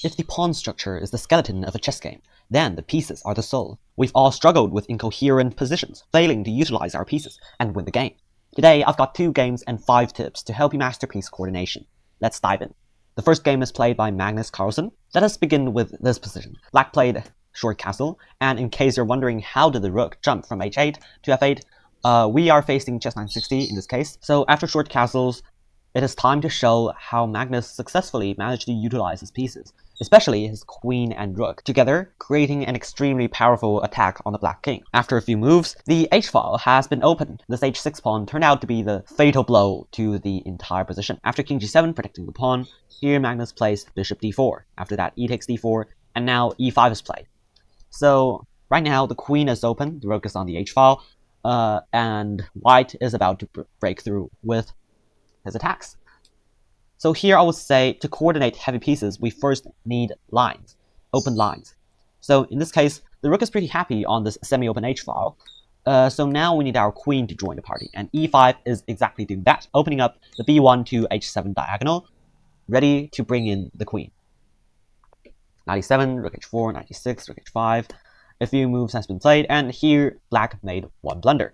If the pawn structure is the skeleton of a chess game, then the pieces are the soul. We've all struggled with incoherent positions, failing to utilize our pieces and win the game. Today, I've got 2 games and 5 tips to help you master piece coordination. Let's dive in. The first game is played by Magnus Carlsen. Let us begin with this position. Black played short castle, and in case you're wondering how did the rook jump from h8 to f8, we are facing Chess960 in this case. So after short castles, it is time to show how Magnus successfully managed to utilize his pieces, especially his queen and rook, together creating an extremely powerful attack on the black king. After a few moves, the h-file has been opened. This h6 pawn turned out to be the fatal blow to the entire position. After king g7 protecting the pawn, here Magnus plays bishop d4. After that, e takes d4, and now e5 is played. So right now the queen is open, the rook is on the h-file, and white is about to break through with his attacks. So here I would say to coordinate heavy pieces, we first need lines, open lines. So in this case, the rook is pretty happy on this semi-open h-file. So now we need our queen to join the party, and e5 is exactly doing that, opening up the b1 to h7 diagonal, ready to bring in the queen. 97, rook h4, 96, rook h5. A few moves has been played, and here black made one blunder.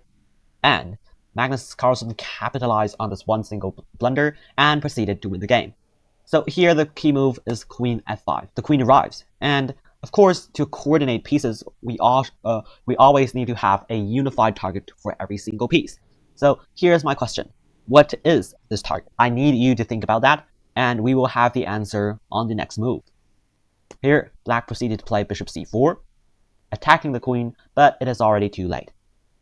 And Magnus Carlsen capitalized on this one single blunder and proceeded to win the game. So here the key move is queen f5. The queen arrives, and of course to coordinate pieces we always need to have a unified target for every single piece. So here's my question. What is this target? I need you to think about that, and we will have the answer on the next move. Here black proceeded to play bishop c4, attacking the queen, but it is already too late.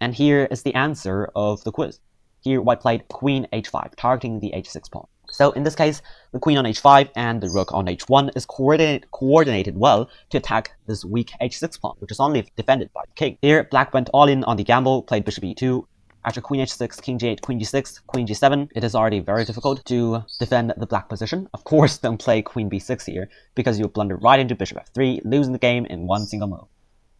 And here is the answer of the quiz. Here white played queen h5, targeting the h6 pawn. So in this case, the queen on h5 and the rook on h1 is coordinated well to attack this weak h6 pawn, which is only defended by the king. Here black went all in on the gamble, played bishop e2. After queen h6, king g8, queen g6, queen g7, it is already very difficult to defend the black position. Of course, don't play queen b6 here, because you'll blunder right into bishop f3, losing the game in one single move.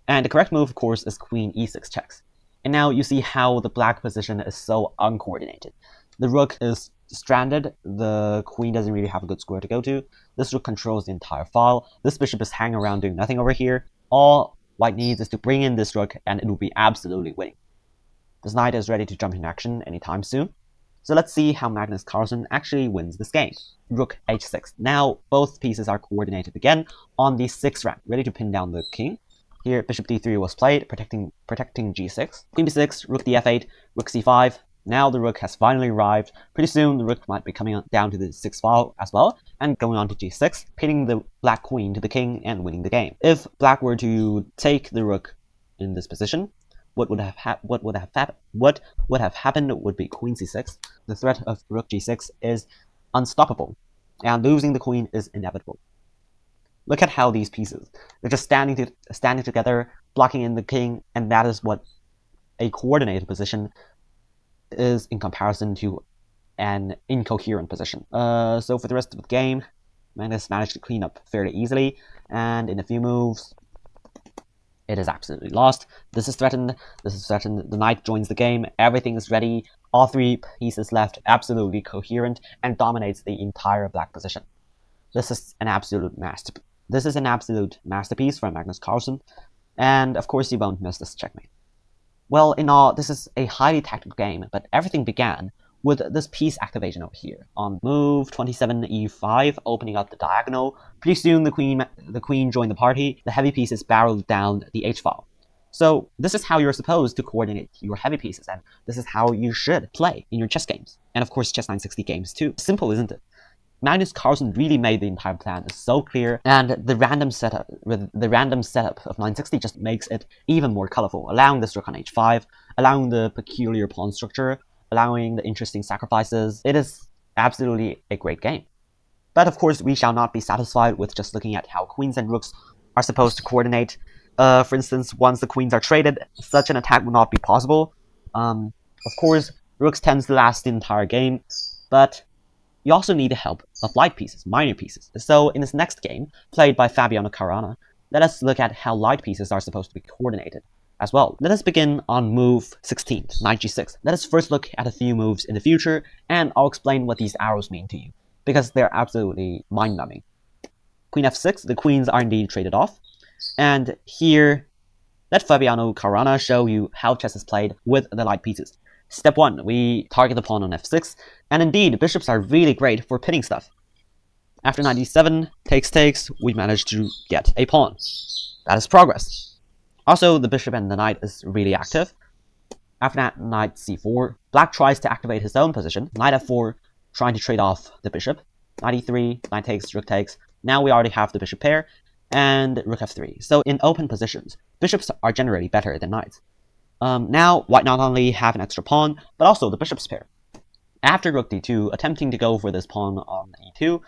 And the correct move, of course, is queen e6 checks. And now you see how the black position is so uncoordinated. The rook is stranded, the queen doesn't really have a good square to go to, this rook controls the entire file, this bishop is hanging around doing nothing over here. All white needs is to bring in this rook and it will be absolutely winning. This knight is ready to jump in action anytime soon. So let's see how Magnus Carlsen actually wins this game. Rook h6. Now both pieces are coordinated again on the 6th rank, ready to pin down the king. Here, bishop d3 was played, protecting g6. Queen b6, rook df8, rook c5. Now the rook has finally arrived. Pretty soon, the rook might be coming down to the 6th file as well, and going on to g6, pinning the black queen to the king and winning the game. If black were to take the rook in this position, what would have happened would be queen c6. The threat of rook g6 is unstoppable, and losing the queen is inevitable. Look at how these pieces, they're just standing together, blocking in the king, and that is what a coordinated position is in comparison to an incoherent position. So for the rest of the game, Magnus managed to clean up fairly easily, and in a few moves, it is absolutely lost. This is threatened, the knight joins the game, everything is ready, all 3 pieces left absolutely coherent, and dominates the entire black position. This is an absolute masterpiece from Magnus Carlsen, and of course you won't miss this checkmate. Well, in all, this is a highly tactical game, but everything began with this piece activation over here. On move 27 e5, opening up the diagonal. Pretty soon the queen joined the party, the heavy pieces barreled down the h-file. So this is how you're supposed to coordinate your heavy pieces, and this is how you should play in your chess games. And of course Chess960 games too. Simple, isn't it? Magnus Carlsen really made the entire plan so clear, and the random setup of 960 just makes it even more colorful, allowing this rook on h5, allowing the peculiar pawn structure, allowing the interesting sacrifices. It is absolutely a great game. But of course, we shall not be satisfied with just looking at how queens and rooks are supposed to coordinate. For instance, once the queens are traded, such an attack will not be possible. Of course, rooks tends to last the entire game, but you also need the help of light pieces, minor pieces. So in this next game, played by Fabiano Caruana, let us look at how light pieces are supposed to be coordinated as well. Let us begin on move 16, knight g6. Let us first look at a few moves in the future, and I'll explain what these arrows mean to you, because they're absolutely mind-numbing. queen f6, the queens are indeed traded off. And here, let Fabiano Caruana show you how chess is played with the light pieces. Step 1, we target the pawn on f6, and indeed, bishops are really great for pinning stuff. After knight e7, takes, we manage to get a pawn. That is progress. Also, the bishop and the knight is really active. After that, knight c4, black tries to activate his own position. Knight f4, trying to trade off the bishop. Knight e3, knight takes, rook takes. Now we already have the bishop pair, and rook f3. So in open positions, bishops are generally better than knights. Now, white not only have an extra pawn, but also the bishop's pair. After rook d2, attempting to go for this pawn on e2,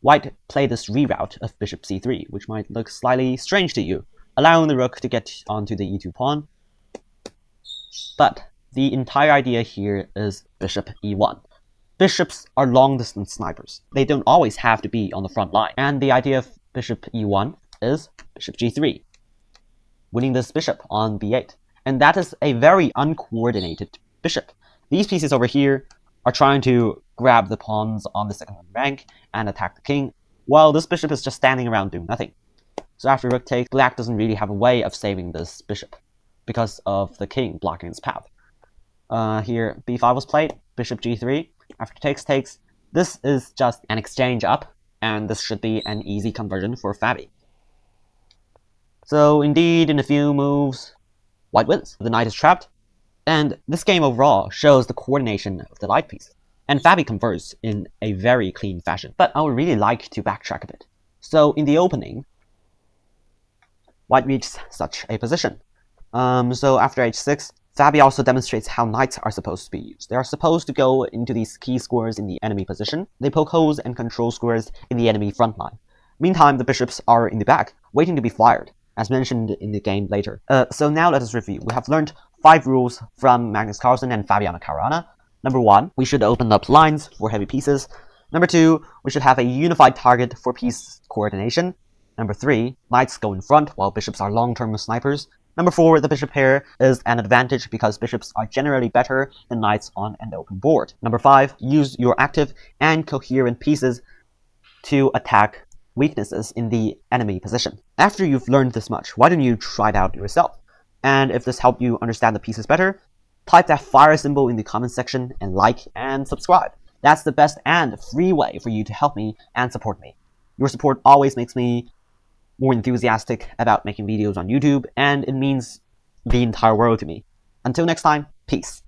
white played this reroute of bishop c3, which might look slightly strange to you, allowing the rook to get onto the e2 pawn. But the entire idea here is bishop e1. Bishops are long-distance snipers. They don't always have to be on the front line. And the idea of bishop e1 is bishop g3, winning this bishop on b8. And that is a very uncoordinated bishop. These pieces over here are trying to grab the pawns on the second rank and attack the king, while this bishop is just standing around doing nothing. So after rook takes, black doesn't really have a way of saving this bishop because of the king blocking its path. Here, b5 was played, bishop g3. After takes, this is just an exchange up, and this should be an easy conversion for Fabi. So indeed, in a few moves, white wins. The knight is trapped, and this game overall shows the coordination of the light pieces. And Fabi converts in a very clean fashion. But I would really like to backtrack a bit. So in the opening, white reaches such a position. So after h6, Fabi also demonstrates how knights are supposed to be used. They are supposed to go into these key squares in the enemy position. They poke holes and control squares in the enemy front line. Meantime, the bishops are in the back, waiting to be fired, as mentioned in the game later. So now let us review. We have learned 5 rules from Magnus Carlsen and Fabiano Caruana. Number 1, we should open up lines for heavy pieces. Number 2, we should have a unified target for piece coordination. Number 3, knights go in front while bishops are long-term snipers. Number 4, the bishop pair is an advantage because bishops are generally better than knights on an open board. Number 5, use your active and coherent pieces to attack weaknesses in the enemy position. After you've learned this much, why don't you try it out yourself? And if this helped you understand the pieces better, type that fire symbol in the comment section and like and subscribe. That's the best and free way for you to help me and support me. Your support always makes me more enthusiastic about making videos on YouTube, and it means the entire world to me. Until next time, peace.